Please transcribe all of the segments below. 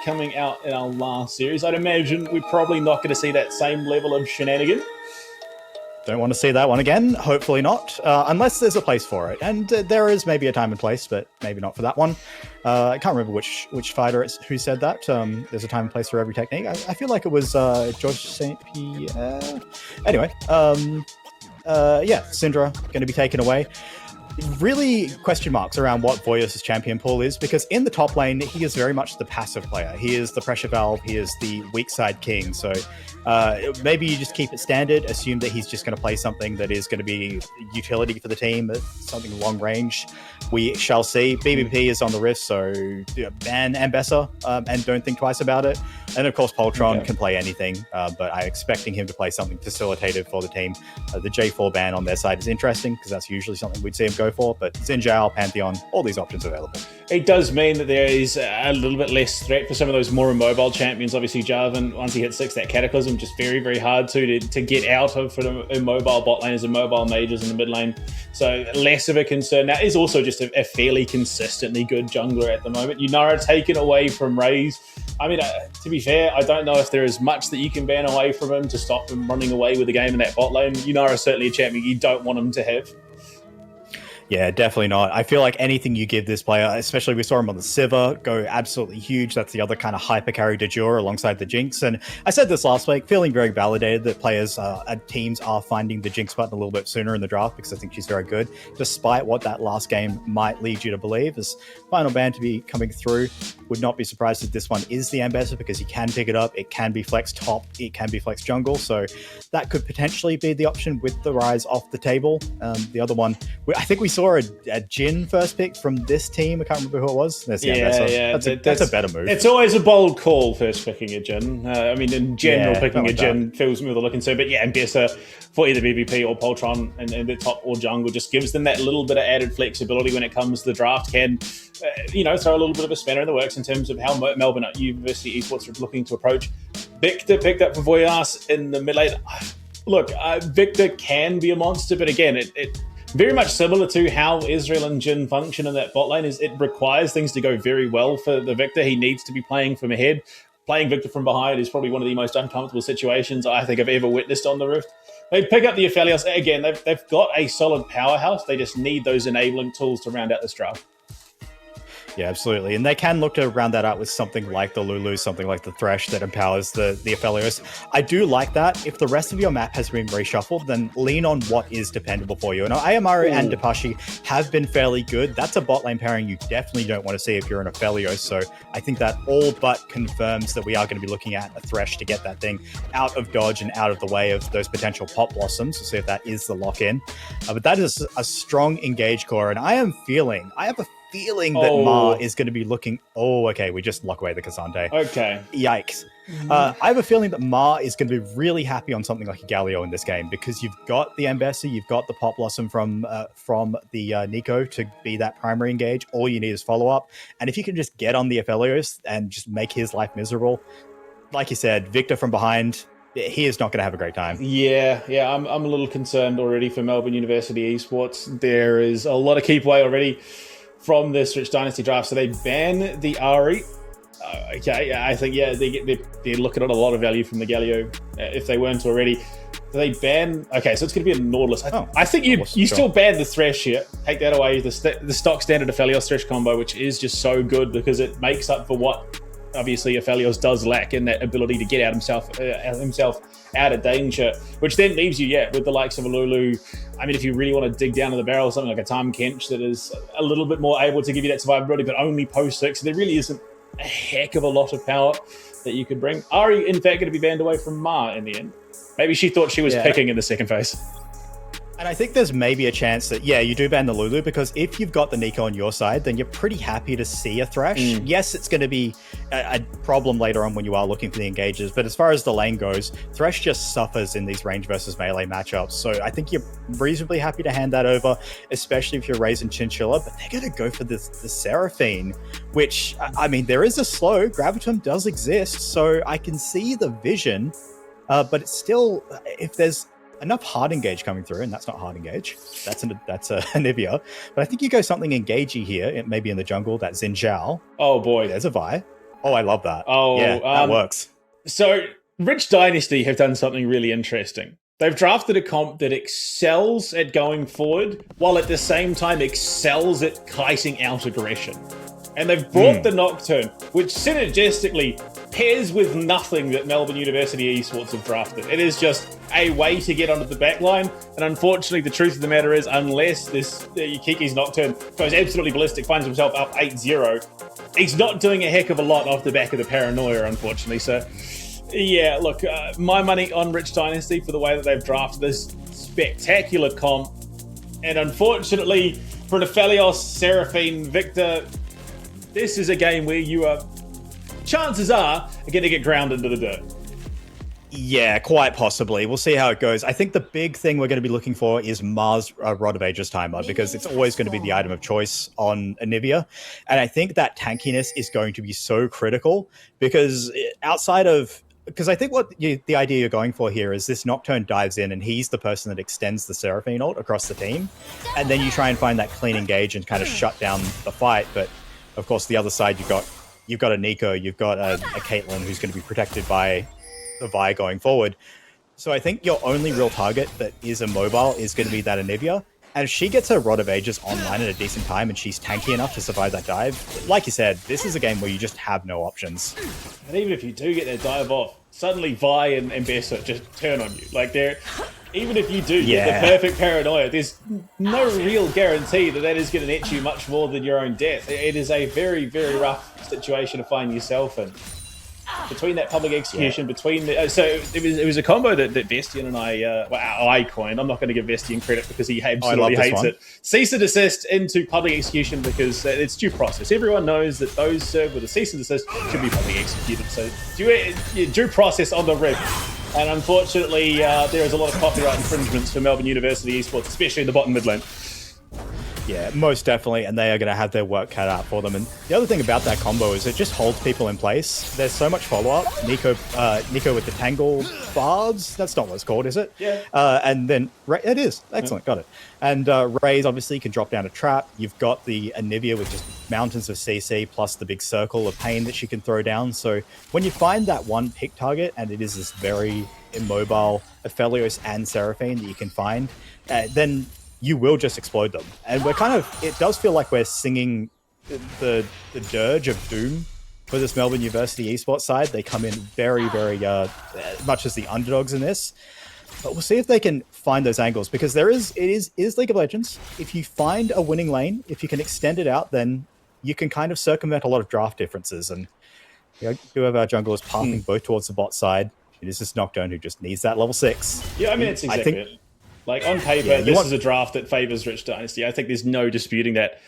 coming out in our last series. I'd imagine we're probably not going to see that same level of shenanigan. Don't want to see that one again. Hopefully not, unless there's a place for it. And there is maybe a time and place, but maybe not for that one. I can't remember which fighter who said that. There's a time and place for every technique. I feel like it was George St. Pierre. Anyway, Syndra going to be taken away. Really question marks around what Voyos' champion pool is, because in the top lane, he is very much the passive player. He is the pressure valve. He is the weak side king. So maybe you just keep it standard, assume that he's just going to play something that is going to be utility for the team, something long range. We shall see. BBP is on the rift, so ban Ambessa and don't think twice about it. And of course, Poltron can play anything, but I'm expecting him to play something facilitative for the team. The J4 ban on their side is interesting, because that's usually something we'd see him go for, but Xin Zhao, Pantheon, all these options available. It does mean that there is a little bit less threat for some of those more immobile champions. Obviously, Jarvan, once he hits 6, that Cataclysm, just very, very hard to get out of for the immobile bot laners and mobile mages in the mid lane. So less of a concern. Now, is also just a fairly consistently good jungler at the moment. Yunara taken away from Raze. I mean, to be fair, I don't know if there is much that you can ban away from him to stop him running away with the game in that bot lane. Yunara is certainly a champion you don't want him to have. Yeah, definitely not. I feel like anything you give this player, especially we saw him on the Sivir, go absolutely huge. That's the other kind of hyper carry de jure alongside the Jinx. And I said this last week, feeling very validated that players and teams are finding the Jinx button a little bit sooner in the draft, because I think she's very good, despite what that last game might lead you to believe. As final ban to be coming through, would not be surprised if this one is the Ambassador, because you can pick it up. It can be flex top, it can be flex jungle. So that could potentially be the option with the Rise off the table. The other one, I think we saw a Jhin first pick from this team. I can't remember who it was. That's the Ambassador. Yeah, that's a better move. It's always a bold call first picking a Jhin. I mean, in general, picking a Jhin feels smoother looking too. But yeah, Ambassador for either BBP or Poltron and the top or jungle just gives them that little bit of added flexibility when it comes to the draft. Can throw a little bit of a spanner in the works in terms of how Melbourne University Esports are looking to approach. Victor picked up for Voyas in the mid lane. Look, Victor can be a monster, but again, it very much similar to how Israel and Jhin function in that bot lane, is it requires things to go very well for the Victor. He needs to be playing from ahead. Playing Victor from behind is probably one of the most uncomfortable situations I think I've ever witnessed on the Rift. They pick up the Aphelios. Again, they've got a solid powerhouse. They just need those enabling tools to round out this draft. Yeah, absolutely. And they can look to round that out with something like the Lulu, something like the Thresh that empowers the Aphelios. I do like that. If the rest of your map has been reshuffled, then lean on what is dependable for you. And Ayamaru and Depashi have been fairly good. That's a bot lane pairing you definitely don't want to see if you're an Aphelios. So I think that all but confirms that we are going to be looking at a Thresh to get that thing out of dodge and out of the way of those potential pop blossoms. To see if that is the lock-in. But that is a strong engage core. And I have a feeling that Ma is going to be looking... Oh, okay, we just lock away the Cassandre. Okay. Yikes. I have a feeling that Ma is going to be really happy on something like a Galio in this game, because you've got the Ambassador, you've got the Pop Blossom from the Nico to be that primary engage. All you need is follow-up. And if you can just get on the Aphelios and just make his life miserable, like you said, Victor from behind... he is not going to have a great time. Yeah, I'm a little concerned already for Melbourne University Esports. There is a lot of keep away already from this Rich Dynasty draft. So they ban the Ari. I think, they're looking at a lot of value from the Galio, if they weren't already. They ban... Okay, so it's going to be a Nautilus. I think you still ban the Thresh here. Take that away. The stock standard Aphelios Thresh combo, which is just so good because it makes up for what obviously Aphelios does lack in that ability to get out himself out of danger, which then leaves you, with the likes of a Lulu. I mean, if you really want to dig down to the barrel, something like a Tahm Kench that is a little bit more able to give you that survivability, but only post 6. There really isn't a heck of a lot of power that you could bring. Ari, in fact, going to be banned away from Ma in the end. Maybe she thought she was picking in the second phase. And I think there's maybe a chance that, you do ban the Lulu, because if you've got the Nico on your side, then you're pretty happy to see a Thresh. Yes, it's going to be a problem later on when you are looking for the engages, but as far as the lane goes, Thresh just suffers in these range versus melee matchups. So I think you're reasonably happy to hand that over, especially if you're raising Chinchilla, but they're going to go for the Seraphine, which, I mean, there is a slow. Gravitum does exist, so I can see the vision, but it's still, if there's enough hard engage coming through, and that's not hard engage, that's a Nivea, but I think you go something engagey here, maybe in the jungle, that Xin Zhao. Oh boy, there's a Vi. Oh, I love that. Oh, yeah, that works. So, Rich Dynasty have done something really interesting. They've drafted a comp that excels at going forward, while at the same time excels at kiting out aggression. And they've brought the Nocturne, which synergistically pairs with nothing that Melbourne University Esports have drafted. It is just a way to get onto the backline, and unfortunately the truth of the matter is, unless this Kiki's Nocturne goes absolutely ballistic, finds himself up 8-0, he's not doing a heck of a lot off the back of the paranoia, unfortunately. So, yeah, look, my money on Rich Dynasty for the way that they've drafted this spectacular comp, and unfortunately for Nephelios, Seraphine, Victor, this is a game where you are, chances are going to get ground into the dirt. Yeah, quite possibly. We'll see how it goes. I think the big thing we're going to be looking for is Mars Rod of Ages timer, because it's always going to be the item of choice on Anivia. And I think that tankiness is going to be so critical, because I think what the idea you're going for here is this Nocturne dives in and he's the person that extends the Seraphine ult across the team. And then you try and find that clean engage and kind of shut down the fight. But of course, the other side, you've got a Nico, you've got a Caitlyn who's going to be protected by the Vi going forward. So I think your only real target that is immobile is going to be that Anivia. And if she gets her Rod of Ages online at a decent time and she's tanky enough to survive that dive, like you said, this is a game where you just have no options. And even if you do get that dive off, suddenly Vi and Bessa just turn on you. Like, even if you do get the perfect paranoia, there's no real guarantee that is going to net you much more than your own death. It is a very, very rough situation to find yourself in. Between that public execution, between the so it was a combo that Vestian and I coined. I'm not going to give Vestian credit because he absolutely hates it. Cease and desist into public execution, because it's due process. Everyone knows that those served with a cease and desist should be public executed. So due process on the rib. And unfortunately, there is a lot of copyright infringements for Melbourne University Esports, especially in the bottom mid lane. Yeah, most definitely, and they are going to have their work cut out for them. And the other thing about that combo is it just holds people in place. There's so much follow-up. Nico with the Tangle Barbs. That's not what it's called, is it? Yeah. And then it is. Excellent, got it. And Raze obviously can drop down a trap. You've got the Anivia with just mountains of CC plus the big circle of pain that she can throw down. So when you find that one pick target, and it is this very immobile Aphelios and Seraphine that you can find, then you will just explode them. And it does feel like we're singing the dirge of doom for this Melbourne University Esports side. They come in very, very much as the underdogs in this. But we'll see if they can find those angles, because it is League of Legends. If you find a winning lane, if you can extend it out, then you can kind of circumvent a lot of draft differences. And two of our junglers pathing both towards the bot side. It is this Nocturne who just needs that level 6. Yeah, I mean, it's exactly it. Like, on paper, this is a draft that favours Rich Dynasty. I think there's no disputing that.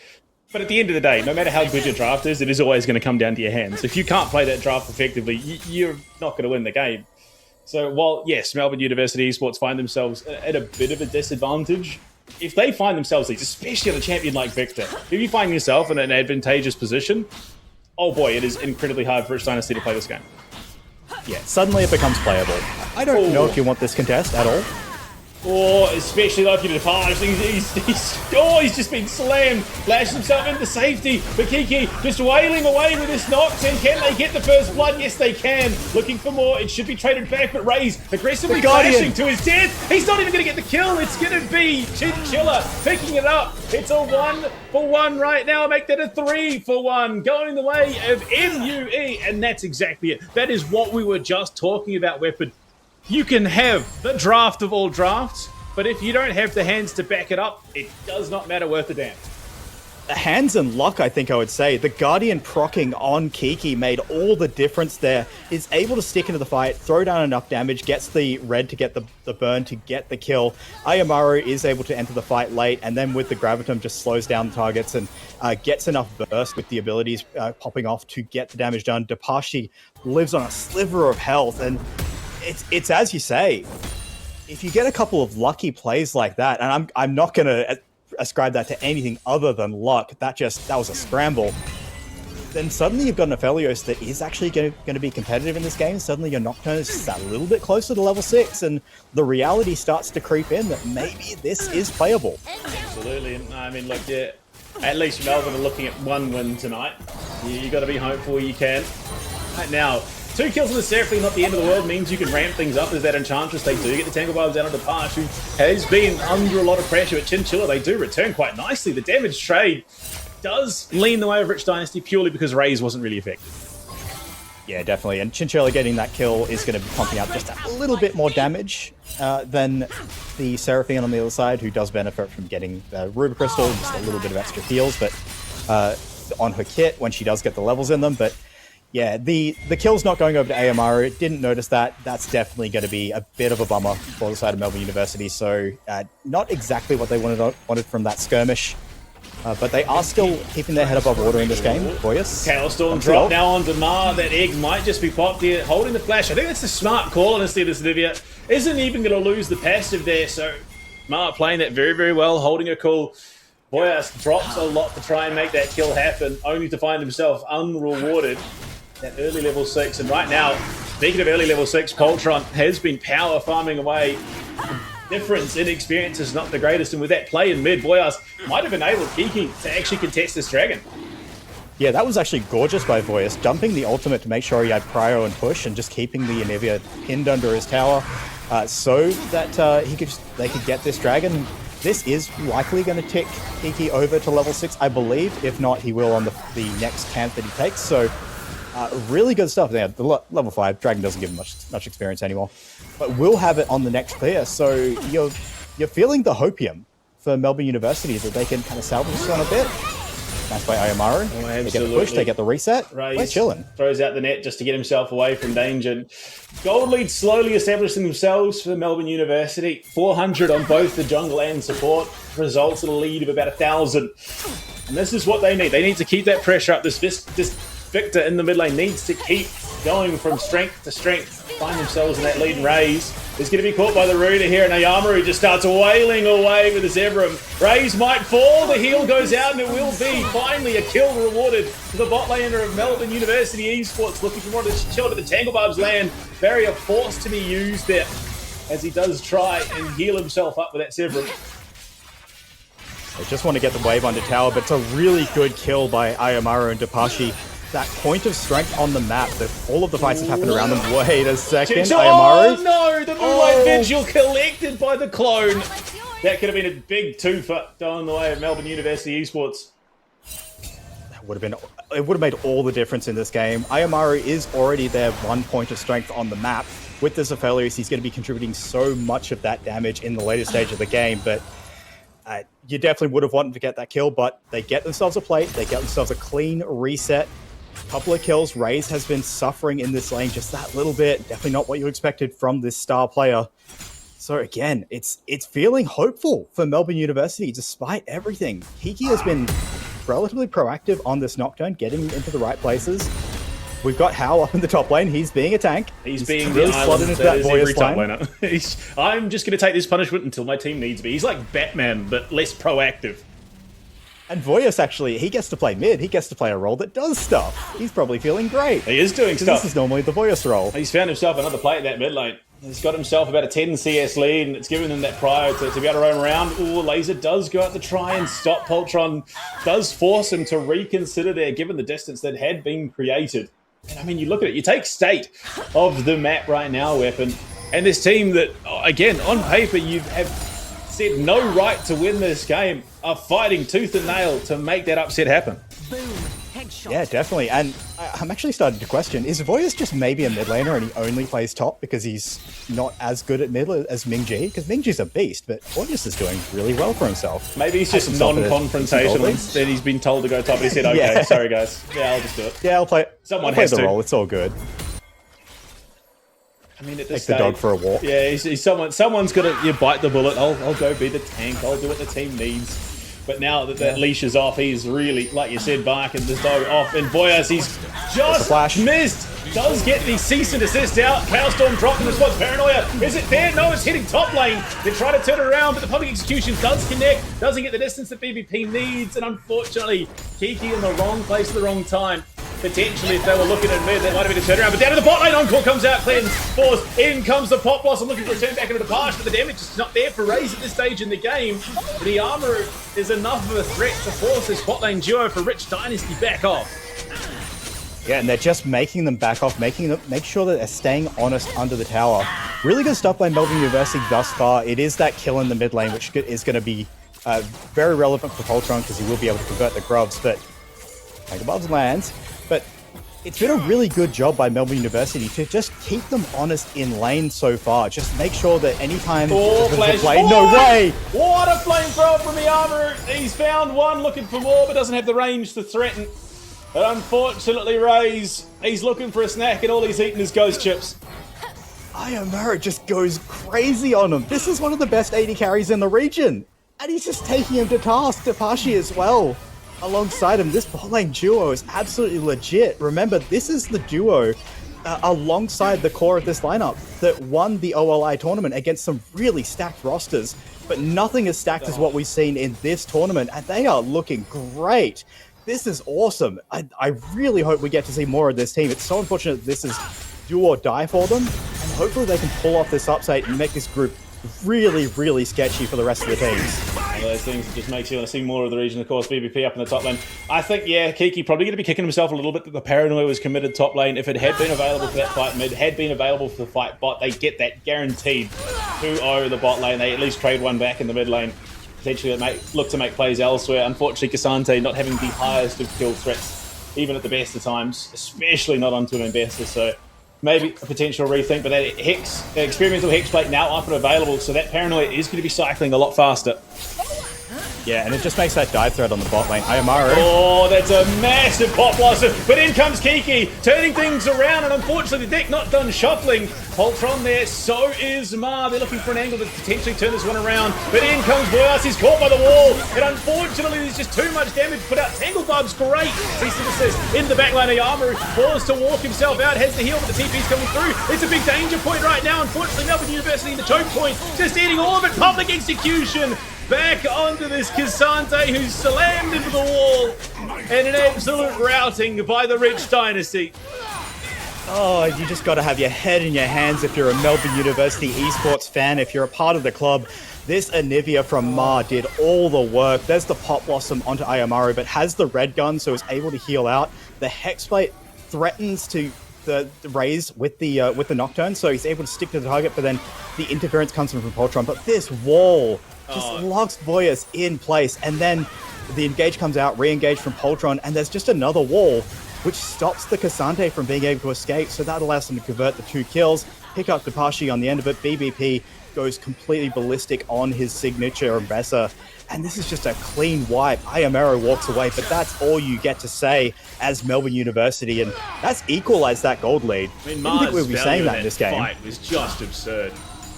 But at the end of the day, no matter how good your draft is, it is always going to come down to your hands. If you can't play that draft effectively, you're not going to win the game. So while, yes, Melbourne University Esports find themselves at a bit of a disadvantage, if they find themselves, especially on a champion like Victor, if you find yourself in an advantageous position, oh boy, it is incredibly hard for Rich Dynasty to play this game. Yeah, suddenly it becomes playable. I don't know if you want this contest at all. Or especially like in the past, he's just been slammed, lashed himself into safety. But Kiki just wailing away with this Nox, and can they get the first blood? Yes, they can. Looking for more. It should be traded back, but Raze aggressively crashing to his death. He's not even going to get the kill. It's going to be Chinchilla picking it up. It's a 1-for-1 right now. Make that a 3-for-1, going the way of MUE, and that's exactly it. That is what we were just talking about, Weapon. You can have the draft of all drafts, but if you don't have the hands to back it up, it does not matter worth a damn. Hands and luck, I think I would say. The Guardian proccing on Kiki made all the difference there. Is able to stick into the fight, throw down enough damage, gets the red to get the burn to get the kill. Ayamaru is able to enter the fight late, and then with the Gravitum just slows down targets and gets enough burst with the abilities popping off to get the damage done. Dapashi lives on a sliver of health, and it's as you say, if you get a couple of lucky plays like that, and I'm not going to ascribe that to anything other than luck, that was a scramble, then suddenly you've got an Aphelios that is actually going to be competitive in this game. Suddenly your Nocturne is just that little bit closer to level 6, and the reality starts to creep in that maybe this is playable. Absolutely. I mean, at least Melbourne are looking at one win tonight. You got to be hopeful you can. Right now, 2 kills on the Seraphine, not the end of the world, means you can ramp things up as that Enchantress. They do get the Tangle Vibes out of the Pash, who has been under a lot of pressure, but Chinchilla, they do return quite nicely. The damage trade does lean the way of Rich Dynasty purely because Raze wasn't really effective. Yeah, definitely. And Chinchilla getting that kill is going to be pumping out just a little bit more damage than the Seraphine on the other side, who does benefit from getting the Ruby Crystal, just a little bit of extra heals, but on her kit when she does get the levels in them. But yeah, the kill's not going over to Ayamaru. Didn't notice that. That's definitely going to be a bit of a bummer for the side of Melbourne University. So not exactly what they wanted from that skirmish. But they are still keeping their head above water in this game. Voyous. Chaos Storm drop now onto Ma. That egg might just be popped here, holding the flash. I think that's a smart call, honestly, this Olivia. Isn't even going to lose the passive there, so Ma playing that very, very well, holding a cool. Voyous drops a lot to try and make that kill happen, only to find himself unrewarded. That early level 6, and right now, speaking of early level 6, Poltron has been power farming away. Difference in experience is not the greatest, and with that play in mid, Voyas might have enabled Kiki to actually contest this dragon. Yeah, that was actually gorgeous by Voyas, dumping the ultimate to make sure he had prio and push, and just keeping the Anivia pinned under his tower, so that they could get this dragon. This is likely going to tick Kiki over to level 6, I believe. If not, he will on the next camp that he takes. So really good stuff there. The level 5 dragon doesn't give him much experience anymore, but we'll have it on the next clear. So you're feeling the hopium for Melbourne University that they can kind of salvage this on a bit. Nice by Ayamaru. Oh, they get the push, they get the reset. We're chilling. Throws out the net just to get himself away from danger. Gold lead slowly establishing themselves for Melbourne University. 400 on both the jungle and support. Results in a lead of about 1,000. And this is what they need. They need to keep that pressure up. This Victor in the mid lane needs to keep going from strength to strength. Find themselves in that lead and Raze is going to be caught by the Ruda here, and Ayamaru just starts wailing away with his Zebram. Raze might fall, the heal goes out, and it will be finally a kill rewarded to the bot laner of Melbourne University Esports, looking for one to chill to the Tangle Barbs land. Barrier forced to be used there as he does try and heal himself up with that Zebram. They just want to get the wave under tower, but it's a really good kill by Ayamaru and Dapashi. That point of strength on the map, all of the fights have happened around them. Wait a second, Ayamaru. Oh no, the Moonlight Vigil collected by the clone. That could have been a big twofer going the way of Melbourne University Esports. It would have made all the difference in this game. Ayamaru is already their 1 point of strength on the map. With this Aphelios, he's going to be contributing so much of that damage in the later stage of the game, but you definitely would have wanted to get that kill, but they get themselves a plate, they get themselves a clean reset. Couple of kills. Raze has been suffering in this lane just that little bit. Definitely not what you expected from this star player. So again, it's feeling hopeful for Melbourne University despite everything. Kiki has been relatively proactive on this knockdown, getting into the right places. We've got Hal up in the top lane. He's being a tank. He's being really the slotted into that Voyous top lane. laner. I'm just going to take this punishment until my team needs me. He's like Batman, but less proactive. And Voyous, actually, he gets to play mid. He gets to play a role that does stuff. He's probably feeling great. He is doing stuff. This is normally the Voyous role. He's found himself another play at that mid lane. He's got himself about a 10 CS lead, and it's given him that prio to be able to roam around. Ooh, Laser does go out to try and stop Poltron. Does force him to reconsider there, given the distance that had been created. And I mean, you look at it, you take state of the map right now, Weapon, and this team that, again, on paper, you have said no right to win this game, are fighting tooth and nail to make that upset happen. Boom. Headshot. Yeah, definitely. And I'm actually starting to question, is Voyous just maybe a mid laner and he only plays top because he's not as good at mid as Ming-Ji? Because Ming-Ji's a beast, but Voyous is doing really well for himself. Maybe he's just non-confrontational. Instead, he's been told to go top. He said, okay, Yeah. sorry guys. Yeah, I'll just do it. Yeah, I'll play the role. It's all good. I mean, at Take this the stage, dog for a walk. Yeah, someone's got to bite the bullet. I'll go be the tank. I'll do what the team needs. But now that leash is off, he's really, like you said, barking this dog off. And Voyous, he's just missed. Does get the cease and desist out. Cowstorm dropped in response. Paranoia. Is it there? No, it's hitting top lane. They try to turn it around, but the public execution does connect. Doesn't get the distance that BBP needs. And unfortunately, Kiki in the wrong place at the wrong time. Potentially, if they were looking at mid, that might have been a turnaround. But down to the bot lane, Encore comes out, cleans, force. In comes the Pop Blossom, looking for a turn back into the pass, but the damage is not there for Raze at this stage in the game. The armor is enough of a threat to force this bot lane duo for Rich Dynasty back off. Yeah, and they're just making them back off, make sure that they're staying honest under the tower. Really good stuff by Melbourne University thus far. It is that kill in the mid lane, which is going to be very relevant for Poltron because he will be able to convert the grubs, but Megabubs lands. But it's been a really good job by Melbourne University to just keep them honest in lane so far. Just make sure that anytime there's a play, no way! What a flamethrower from the armor! He's found one, looking for more, but doesn't have the range to threaten. And unfortunately, Raze, he's looking for a snack, and all he's eating is ghost chips. Ayamura just goes crazy on him. This is one of the best AD carries in the region. And he's just taking him to task, Tapashi as well. Alongside him, this bot lane duo is absolutely legit. Remember, this is the duo alongside the core of this lineup that won the OLI tournament against some really stacked rosters. But nothing as stacked as what we've seen in this tournament, and they are looking great. This is awesome. I really hope we get to see more of this team. It's so unfortunate that this is do or die for them, and hopefully they can pull off this upset and make this group really, really sketchy for the rest of the teams. One of those things that just makes you want to see more of the region. Of course, BBP up in the top lane. I think, yeah, Kiki probably going to be kicking himself a little bit that the Paranoia was committed top lane. If it had been available for that fight mid, had been available for the fight bot, they get that guaranteed 2-0 the bot lane. They at least trade one back in the mid lane. Potentially look to make plays elsewhere. Unfortunately, Cassante not having the highest of kill threats, even at the best of times, especially not onto an Ambassador. So maybe a potential rethink, but that experimental Hex plate now up and available, so that Paranoia is going to be cycling a lot faster. Yeah, and it just makes that dive threat on the bot lane. Ayamaru. Oh, that's a massive pop blossom. But in comes Kiki, turning things around, and unfortunately the deck not done shuffling. Poltron there, so is Ma. They're looking for an angle to potentially turn this one around. But in comes Boyas, he's caught by the wall. And unfortunately, there's just too much damage put out. Tangle Bub's great. Cease and desist in the backline. Ayamaru forced to walk himself out, has the heal, but the TP's coming through. It's a big danger point right now. Unfortunately, Melbourne University in the choke point, just eating all of it. Public execution. Back onto this Cassante, who's slammed into the wall, and an absolute routing by the Rich Dynasty. Oh, you just got to have your head in your hands if you're a Melbourne University esports fan, if you're a part of the club. This Anivia from Ma did all the work. There's the Pop Blossom onto Ayamaru, but has the red gun, so is able to heal out. The Hexblade threatens to the raise with the Nocturne, so he's able to stick to the target, but then the interference comes from Poltron. But this wall just locks Boyas in place, and then the engage comes out, re-engage from Poltron, and there's just another wall, which stops the Cassante from being able to escape, so that allows them to convert the 2 kills, pick up Tapashi on the end of it. BBP goes completely ballistic on his signature Ambessa, and this is just a clean wipe. Ayamaro walks away, but that's all you get to say as Melbourne University, and that's equalized that gold lead. I mean, I didn't think we'd be saying that in this game. Fight was just absurd.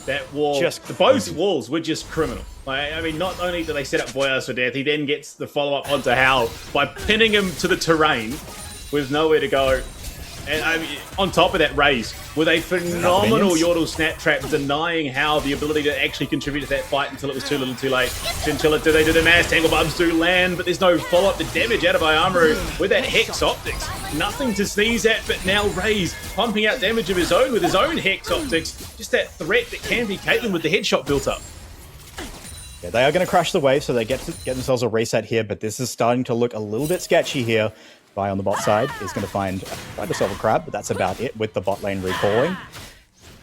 That wall, both walls were just criminal. Like, I mean, not only do they set up Boyas for death, he then gets the follow-up onto Hal by pinning him to the terrain with nowhere to go. And I mean, on top of that, Raze with a phenomenal Yordle snap trap, denying Hal the ability to actually contribute to that fight until it was too little too late. Chinchilla, do they do the mass? Tangle Bubs do land, but there's no follow-up to damage out of Ayamaru with that Hex Optics. Nothing to sneeze at, but now Raze pumping out damage of his own with his own Hex Optics. Just that threat that can be Caitlyn with the headshot built up. Yeah, they are going to crash the wave, so they get themselves a reset here, but this is starting to look a little bit sketchy here. Vi on the bot side is going to find a crab, but that's about it with the bot lane recalling.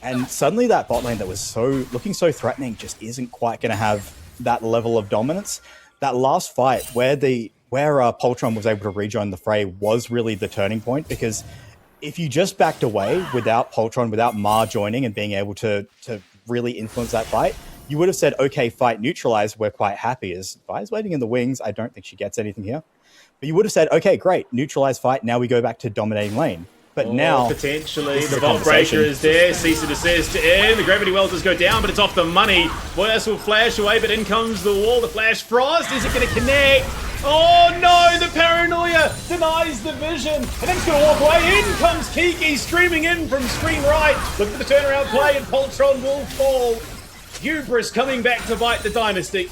And suddenly that bot lane that was looking so threatening just isn't quite going to have that level of dominance. That last fight where Poltron was able to rejoin the fray was really the turning point, because if you just backed away without Poltron, without Ma joining and being able to really influence that fight, you would have said, okay, fight neutralized, we're quite happy. As Vi's waiting in the wings, I don't think she gets anything here. But you would have said, okay, great, neutralized fight, now we go back to dominating lane. But now... potentially, the Vault Breaker is there, cease and desist in, the Gravity Well does go down, but it's off the money. Boyas will flash away, but in comes the wall, the Flash Frost, is it going to connect? Oh no, the Paranoia denies the vision, and then it's going to walk away. In comes Kiki, streaming in from screen right. Look at the turnaround play, and Poltron will fall. Hubris coming back to bite the Dynasty.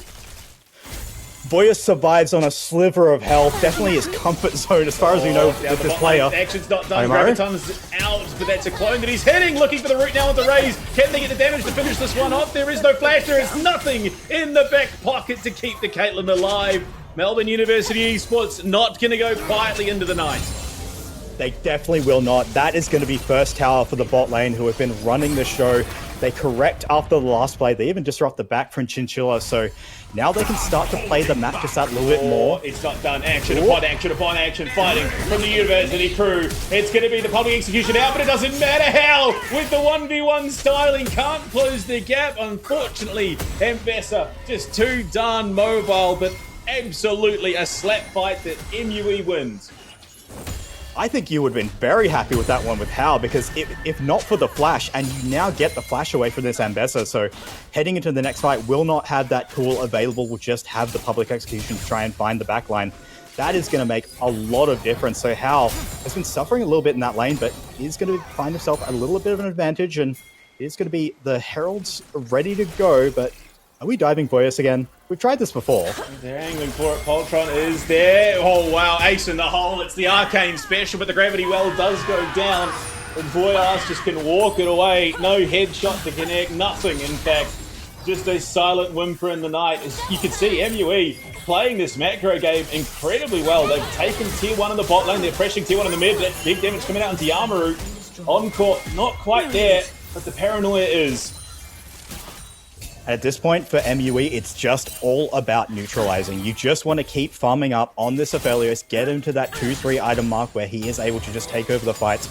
Boyas survives on a sliver of health. Definitely his comfort zone as far as we know with this player. Action's not done. Graviton's out, but that's a clone that he's hitting. Looking for the root now with the raise. Can they get the damage to finish this one off? There is no flash. There is nothing in the back pocket to keep the Caitlyn alive. Melbourne University Esports not going to go quietly into the night. They definitely will not. That is going to be first tower for the bot lane, who have been running the show. They correct after the last play. They even disrupt the back from Chinchilla, so now they can start to play the map just that little bit more. It's not done. Action upon action upon action, fighting from the University crew. It's going to be the public execution out, but it doesn't matter how. With the 1v1 styling, can't close the gap. Unfortunately, M-Bessa just too darn mobile, but absolutely a slap fight that MUE wins. I think you would have been very happy with that one with Hal, because if not for the flash, and you now get the flash away from this M-Bessa, so heading into the next fight will not have that tool available, will just have the public execution to try and find the backline. That is going to make a lot of difference. So Hal has been suffering a little bit in that lane, but is going to find himself a little bit of an advantage, and it's going to be the Heralds ready to go, but are we diving Voyas again? We've tried this before. They're angling for it. Poltron is there. Oh, wow. Ace in the hole. It's the Arcane special, but the Gravity Well does go down. And Voyas just can walk it away. No headshot to connect. Nothing, in fact. Just a silent whimper in the night. As you can see, MUE playing this macro game incredibly well. They've taken tier 1 in the bot lane. They're pressuring tier 1 in the mid. That big damage coming out on Yamaru. On court, not quite there, but the paranoia is. At this point for MUE, it's just all about neutralizing. You just want to keep farming up on this Aphelios, get him to that 2-3 item mark where he is able to just take over the fights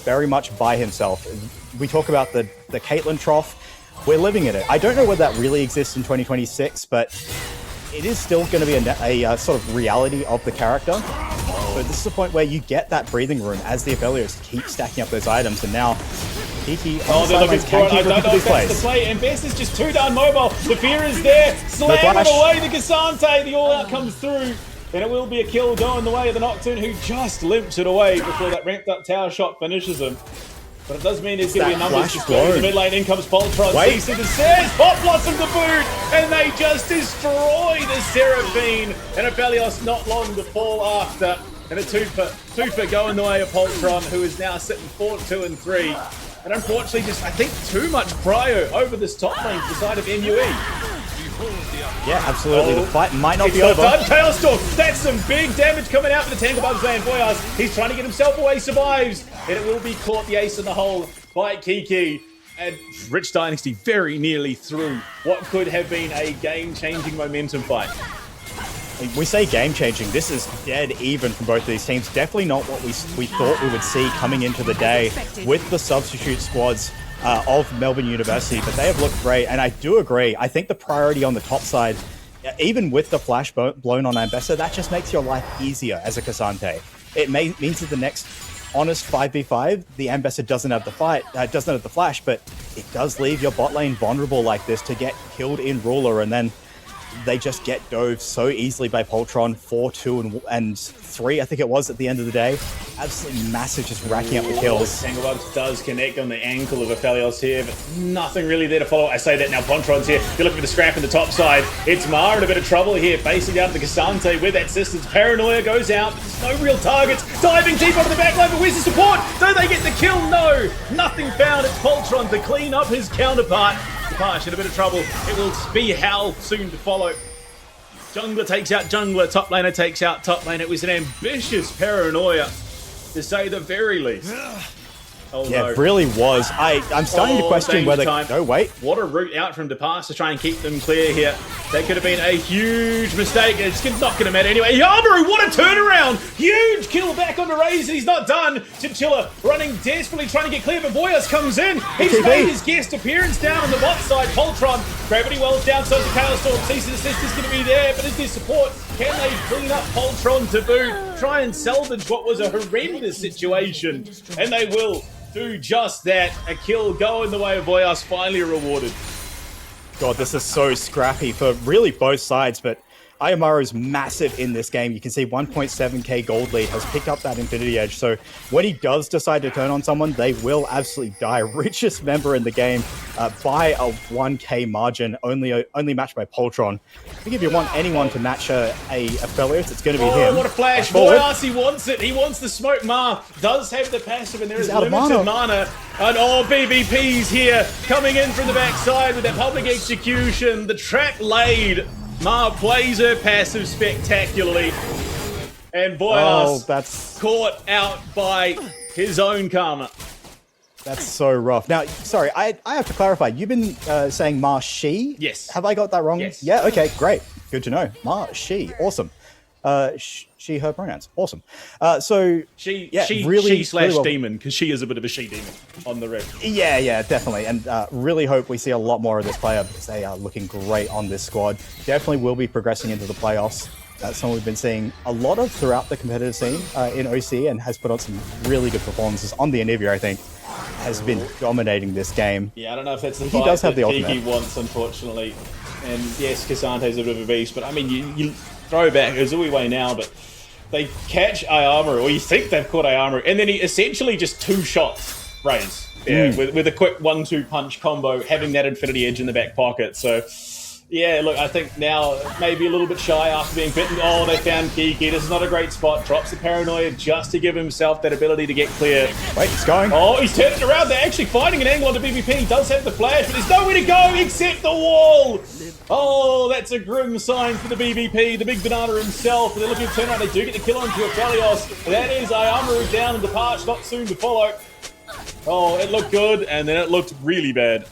very much by himself. We talk about the Caitlyn trough. We're living in it. I don't know whether that really exists in 2026, but it is still going to be a sort of reality of the character. So this is the point where you get that breathing room as the Aphelios keep stacking up those items, and now Kiki they're looking for it. I don't know if that's the play. And Bess is just too darn mobile. The fear is there. Slam it away. The Cassante. The all-out comes through. And it will be a kill going the way of the Nocturne, who just limps it away before that ramped-up tower shot finishes him. But it does mean there's going to be a numbers display. The mid lane, in comes Poltron. Cease and desist. Pop Blossom to boot. And they just destroy the Seraphine. And Aphelios not long to fall after. And a twofer going the way of Poltron, who is now sitting 4-2 and 3. And unfortunately, just, I think, too much cryo over this top lane for the side of MUE. Yeah, absolutely. The fight might not be over. Tailstorm! That's some big damage coming out for the Tanglebug's Land. Voyas, he's trying to get himself away, survives. And it will be caught, the ace in the hole by Kiki. And Rich Dynasty very nearly through what could have been a game-changing momentum fight. We say game-changing. This is dead even from both of these teams. Definitely not what we thought we would see coming into the day with the substitute squads of Melbourne University, but they have looked great, and I do agree. I think the priority on the top side, even with the flash blown on M-Bessa, that just makes your life easier as a Cassante. It means that the next honest 5v5, the M-Bessa doesn't have the flash, but it does leave your bot lane vulnerable like this to get killed in Ruler, and then they just get dove so easily by Poltron. 4-2 and 3, I think it was at the end of the day. Absolutely massive, just racking up the kills. Tanglebugs does connect on the ankle of Aphelios here, but nothing really there to follow. I say that now, Poltron's here. You're looking for the scrap in the top side. It's Mar in a bit of trouble here, facing down the Cassante with that assistance. Paranoia goes out. There's no real targets. Diving deep onto the back line, but where's the support? Do they get the kill? No! Nothing found. It's Poltron to clean up his counterpart. Pash in a bit of trouble. It will be Hal soon to follow. Jungler takes out jungler. Top laner takes out top lane. It was an ambitious paranoia, to say the very least. Oh, yeah, no. It really was. I'm starting to question whether... No, wait. What a route out from Depass to try and keep them clear here. That could have been a huge mistake. It's not going to matter anyway. Yamaru, what a turnaround! Huge kill back on the Raze, and he's not done. Chinchilla running desperately, trying to get clear, but Voyas comes in. He's made his guest appearance down on the bot side. Poltron, Gravity Wells down, so the Tailstorm. Cease and desist is going to be there, but is there support? Can they clean up Poltron to boot? Try and salvage what was a horrendous situation, and they will do just that. A kill going the way of Voyas, finally rewarded. God, this is so scrappy for really both sides, but Ayamaru's massive in this game. You can see 1.7k gold lead has picked up that Infinity Edge, so when he does decide to turn on someone, they will absolutely die. Richest member in the game by a 1k margin, only matched by Poltron. I think if you want anyone to match a Aphelios, it's going to be him. What a flash! Voyas, he wants it. He wants the smoke. Mar does have the passive, and there is limited mana. And BBP's here, coming in from the backside with that public execution. The trap laid. Mar plays her passive spectacularly. And Boyas that's caught out by his own karma. That's so rough. Now, sorry, I have to clarify. You've been saying Ma She? Yes. Have I got that wrong? Yes. Yeah, okay, great. Good to know. Ma She. Awesome. She, her pronouns. Awesome. She really slash demon, because she is a bit of a she demon on the red. Yeah, definitely. And really hope we see a lot more of this player because they are looking great on this squad. Definitely will be progressing into the playoffs. That's something we've been seeing a lot of throughout the competitive scene in OC, and has put on some really good performances on the Anivia, I think. Has been dominating this game. Yeah, I don't know if that's the He does have the Kiki ultimate. wants, unfortunately. And yes, Casante's a bit of a beast, but I mean, you throw back Uzui way now, but they catch Ayamaru, or you think they've caught Ayamaru, and then he essentially just two shots raise with a quick 1-2 punch combo, having that Infinity Edge in the back pocket. So yeah, look, I think now maybe a little bit shy after being bitten. Oh, they found Kiki. This is not a great spot. Drops the paranoia just to give himself that ability to get clear. Wait, he's going. Oh, he's turning it around. They're actually finding an angle on the BBP. He does have the flash, but there's nowhere to go except the wall. Oh, that's a grim sign for the BBP, the big banana himself. They're looking to turn around. They do get the kill onto Aphelios. That is Ayamaru down in the patch, not soon to follow. Oh, it looked good, and then it looked really bad.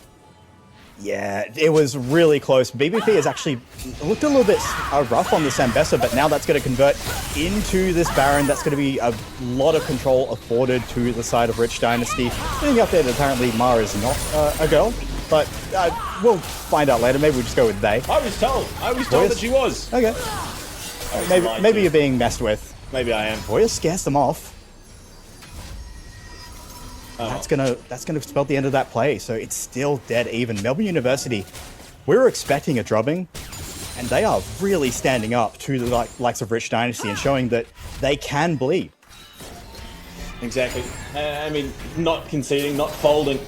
Yeah, it was really close. BBP has actually looked a little bit rough on the Zambessa, but now that's going to convert into this Baron. That's going to be a lot of control afforded to the side of Rich Dynasty. Getting up there that apparently Mara is not a girl, but we'll find out later. Maybe we'll just go with they. I was told that she was. Okay. Maybe you're being messed with. Maybe I am. Voya scares them off. That's gonna spell the end of that play. So it's still dead even. Melbourne University, we were expecting a drubbing, and they are really standing up to the likes of Rich Dynasty and showing that they can bleed. Exactly. I mean, not conceding, not folding.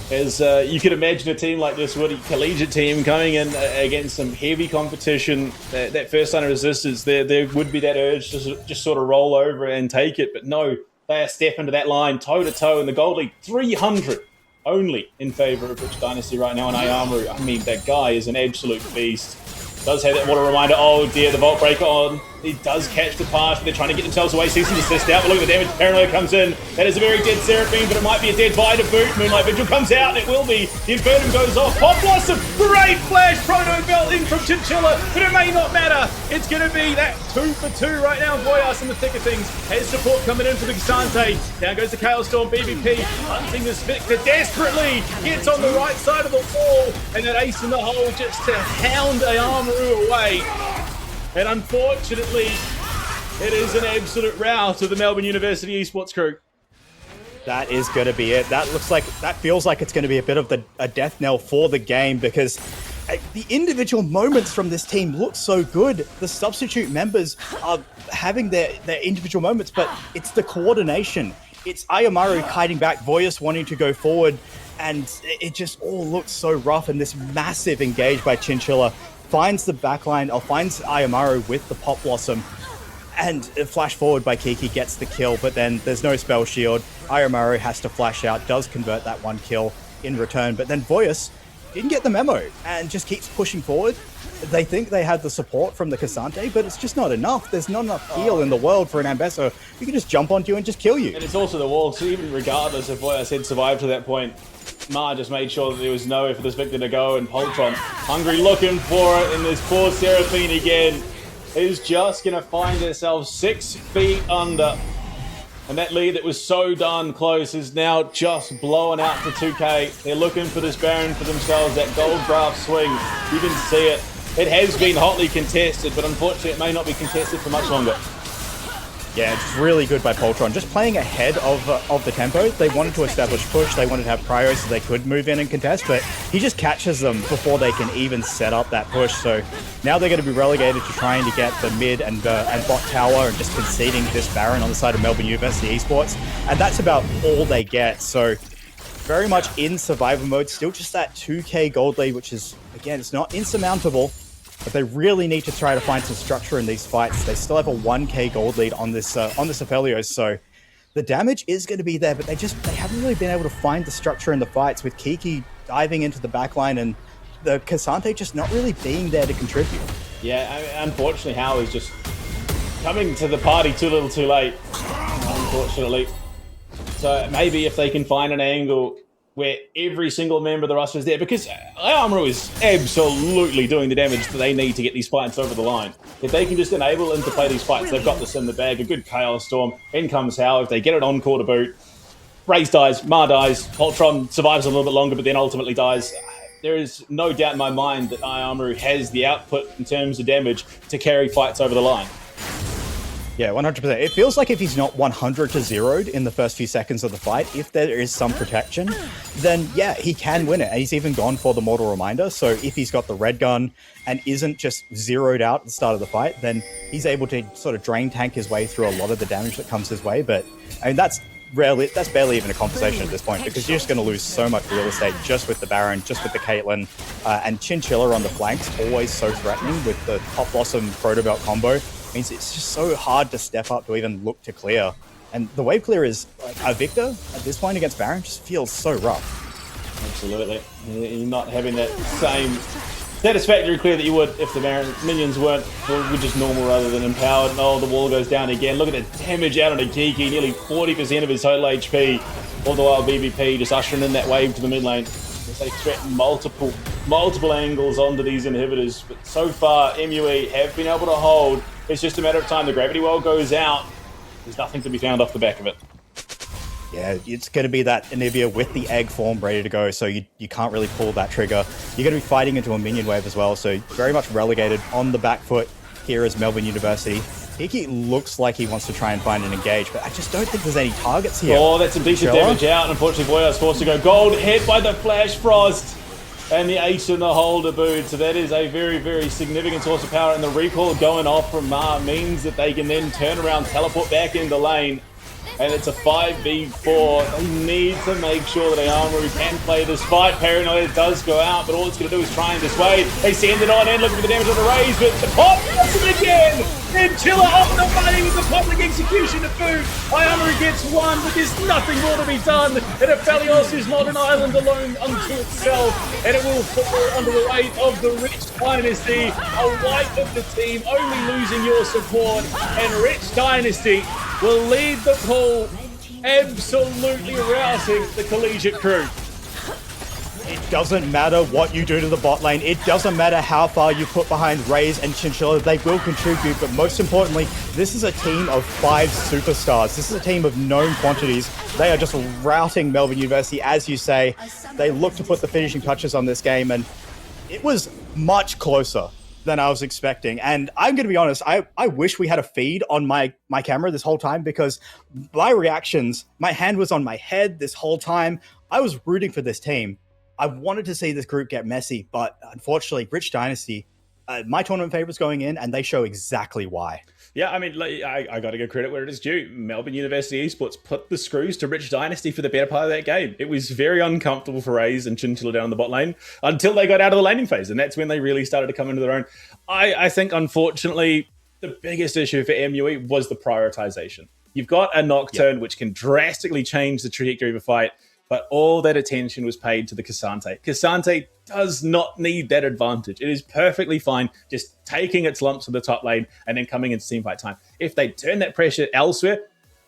As you could imagine a team like this, a collegiate team coming in against some heavy competition, that first line of resistance, there would be that urge to just sort of roll over and take it, but no. They are stepping to that line toe-to-toe in the gold league. 300 only in favour of Rich Dynasty right now. And Ayamaru, I mean, that guy is an absolute beast. Does have that water reminder. Oh dear, the Vault Breaker on. He does catch the pass, but they're trying to get themselves away. Ceasing to assist out, but look at the damage. Paranoia comes in. That is a very dead Seraphine, but it might be a dead Vi to boot. Moonlight Vigil comes out, and it will be. The Infernum goes off. Pop Blossom, great flash. Proto Belt in from Chinchilla, but it may not matter. It's going to be that 2 for 2 right now. Voyas in the thick of things. Has support coming in for the Casante. Down goes the Chaos Storm BBP. Hunting this Victor desperately. Gets on the right side of the wall, and that ace in the hole just to hound Ayamaru away. And unfortunately, it is an absolute rout of the Melbourne University Esports crew. That is going to be it. That feels like it's going to be a bit of a death knell for the game, because the individual moments from this team look so good. The substitute members are having their individual moments, but it's the coordination. It's Ayamaru kiting back, Voyas wanting to go forward, and it just all looks so rough. And this massive engage by Chinchilla finds the backline, or finds Ayamaru with the Pop Blossom, and flash forward by Kiki gets the kill, but then there's no spell shield. Ayamaru has to flash out, does convert that one kill in return, but then Voyas didn't get the memo and just keeps pushing forward. They think they had the support from the Casante, but it's just not enough. There's not enough heal in the world for an Ambessa who can just jump onto you and just kill you. And it's also the wall, so even regardless if Voyas had survived to that point, Ma just made sure that there was nowhere for this Victor to go, and Poltron, hungry looking for it, and this poor Seraphine again is just going to find herself 6 feet under. And that lead that was so darn close is now just blowing out to 2K. They're looking for this Baron for themselves, that gold draft swing. You can see it. It has been hotly contested, but unfortunately it may not be contested for much longer. Yeah, it's really good by Poltron. Just playing ahead of the tempo. They wanted to establish push. They wanted to have prio so they could move in and contest, but he just catches them before they can even set up that push. So now they're going to be relegated to trying to get the mid and bot tower and just conceding this Baron on the side of Melbourne University Esports. And that's about all they get. So very much in survivor mode. Still just that 2K gold lead, which is, again, it's not insurmountable. But they really need to try to find some structure in these fights. They still have a 1K gold lead on this Aphelios, so the damage is going to be there, but they haven't really been able to find the structure in the fights, with Kiki diving into the backline and the Casante just not really being there to contribute. Yeah, unfortunately, Hao is just coming to the party too little too late, unfortunately. So maybe if they can find an angle where every single member of the roster is there, because Ayamaru is absolutely doing the damage that they need to get these fights over the line. If they can just enable them to play these fights, they've got this in the bag. A good Chaos Storm, in comes Hal. If they get it encore to boot, Raze dies, Ma dies, Voltron survives a little bit longer, but then ultimately dies. There is no doubt in my mind that Ayamaru has the output in terms of damage to carry fights over the line. Yeah, 100%. It feels like if he's not 100 to 0'd in the first few seconds of the fight, if there is some protection, then yeah, he can win it. And he's even gone for the Mortal Reminder. So if he's got the red gun and isn't just 0'd out at the start of the fight, then he's able to sort of drain tank his way through a lot of the damage that comes his way. But I mean, that's barely even a conversation at this point, because you're just going to lose so much real estate just with the Baron, just with the Caitlyn, and Chinchilla on the flanks, always so threatening with the Top Blossom Proto Belt combo. Means it's just so hard to step up to even look to clear. And the wave clear is, like, a victor at this point against Baron just feels so rough. Absolutely. You're not having that same satisfactory clear that you would if the Baron minions were just normal rather than empowered. Oh, the wall goes down again. Look at the damage out on a Kiki, nearly 40% of his total HP. All the while BBP just ushering in that wave to the mid lane. As they threaten multiple angles onto these inhibitors. But so far, MUE have been able to hold. It's just a matter of time. The gravity well goes out. There's nothing to be found off the back of it. Yeah, it's going to be that Anivia with the egg form ready to go, so you can't really pull that trigger. You're going to be fighting into a minion wave as well, so very much relegated on the back foot here as Melbourne University. Iki looks like he wants to try and find an engage, but I just don't think there's any targets here. Oh, that's some decent damage out. Unfortunately, Voya's forced to go gold, hit by the Flash Frost. And the ace in the hole to boot. So that is a very, very significant source of power. And the recall going off from Ma means that they can then turn around, teleport back into lane. And it's a 5v4. They need to make sure that Ayamaru can play this fight. Paranoia does go out, but all it's going to do is try and dissuade. They send it on in, looking for the damage on the Raze, but the pop does it again! And Chilla off the money with the public execution to boot. Ayamaru gets one, but there's nothing more to be done. And Aphelios is not an island alone unto itself. And it will fall under the weight of the Rich Dynasty. A wipe of the team, only losing your support. And Rich Dynasty will lead the pool, absolutely rousing the collegiate crew. It doesn't matter what you do to the bot lane. It doesn't matter how far you put behind Raze and Chinchilla. They will contribute, but most importantly, this is a team of 5 superstars. This is a team of known quantities. They are just routing Melbourne University, as you say. They look to put the finishing touches on this game, and it was much closer than I was expecting. And I'm going to be honest, I wish we had a feed on my camera this whole time, because my reactions, my hand was on my head this whole time. I was rooting for this team. I wanted to see this group get messy, but unfortunately, Rich Dynasty, my tournament favorites going in, and they show exactly why. Yeah, I mean, I got to give credit where it is due. Melbourne University Esports put the screws to Rich Dynasty for the better part of that game. It was very uncomfortable for Raze and Chinchilla down the bot lane until they got out of the laning phase, and that's when they really started to come into their own. I think, unfortunately, the biggest issue for MUE was the prioritization. You've got a Nocturne, which can drastically change the trajectory of a fight, but all that attention was paid to the Cassante. Cassante does not need that advantage. It is perfectly fine just taking its lumps in the top lane and then coming into teamfight time. If they turn that pressure elsewhere,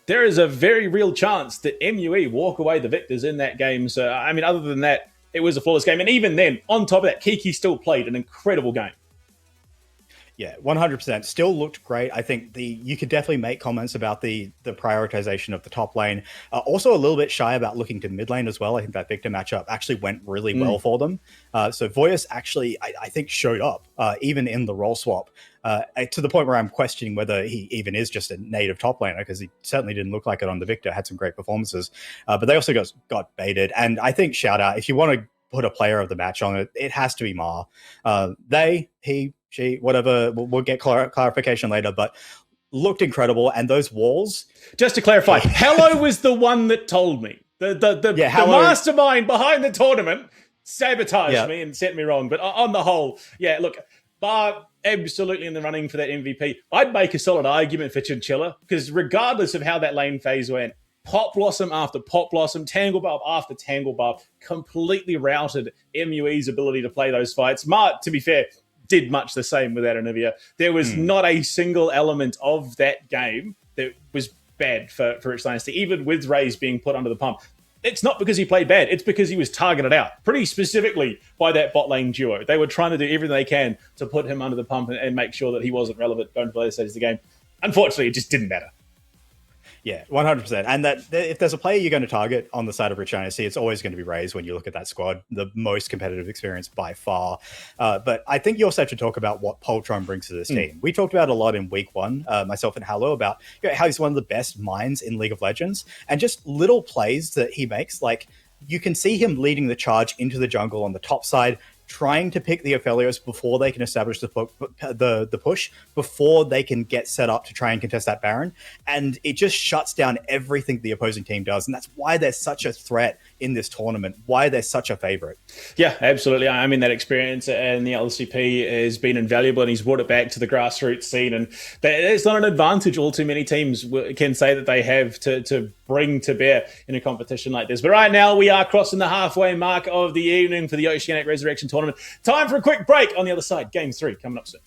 there is a very real chance that MUE walk away the victors in that game. So, I mean, other than that, it was a flawless game. And even then, on top of that, Kiki still played an incredible game. Yeah, 100%. Still looked great. I think you could definitely make comments about the prioritization of the top lane. Also a little bit shy about looking to mid lane as well. I think that Victor matchup actually went really well for them. So Voyas actually, I think, showed up even in the role swap to the point where I'm questioning whether he even is just a native top laner, because he certainly didn't look like it on the Victor. Had some great performances. But they also got baited. And I think, shout out, if you want to put a player of the match on it, it has to be Ma. He, she, whatever, we'll get clarification later, but looked incredible. And those walls... Just to clarify, Hello was the one that told me. The mastermind behind the tournament sabotaged me and set me wrong. But on the whole, yeah, look, Bar absolutely in the running for that MVP. I'd make a solid argument for Chinchilla, because regardless of how that lane phase went, Pop Blossom after Pop Blossom, Tangle Barb after Tangle Barb completely routed MUE's ability to play those fights. Ma, to be fair, did much the same without Anivia. There was not a single element of that game that was bad for Rich Dynasty, even with Raze being put under the pump. It's not because he played bad. It's because he was targeted out pretty specifically by that bot lane duo. They were trying to do everything they can to put him under the pump and make sure that he wasn't relevant going to the later stages of the game. Unfortunately, it just didn't matter. Yeah, 100%. And that if there's a player you're going to target on the side of Rich Dynasty, it's always going to be Raze when you look at that squad, the most competitive experience by far. But I think you also have to talk about what Poltron brings to this team. We talked about a lot in week one, myself and Hallow, about how he's one of the best minds in League of Legends and just little plays that he makes. Like, you can see him leading the charge into the jungle on the top side, trying to pick the Aphelios before they can establish the push, before they can get set up to try and contest that Baron. And it just shuts down everything the opposing team does. And that's why they're such a threat in this tournament, why they're such a favorite. Yeah, absolutely. I mean, that experience in the LCP has been invaluable, and he's brought it back to the grassroots scene. And it's not an advantage all too many teams can say that they have to bring to bear in a competition like this. But right now, we are crossing the halfway mark of the evening for the Oceanic Resurrection Tournament. Time for a quick break. On the other side, Game 3 coming up soon.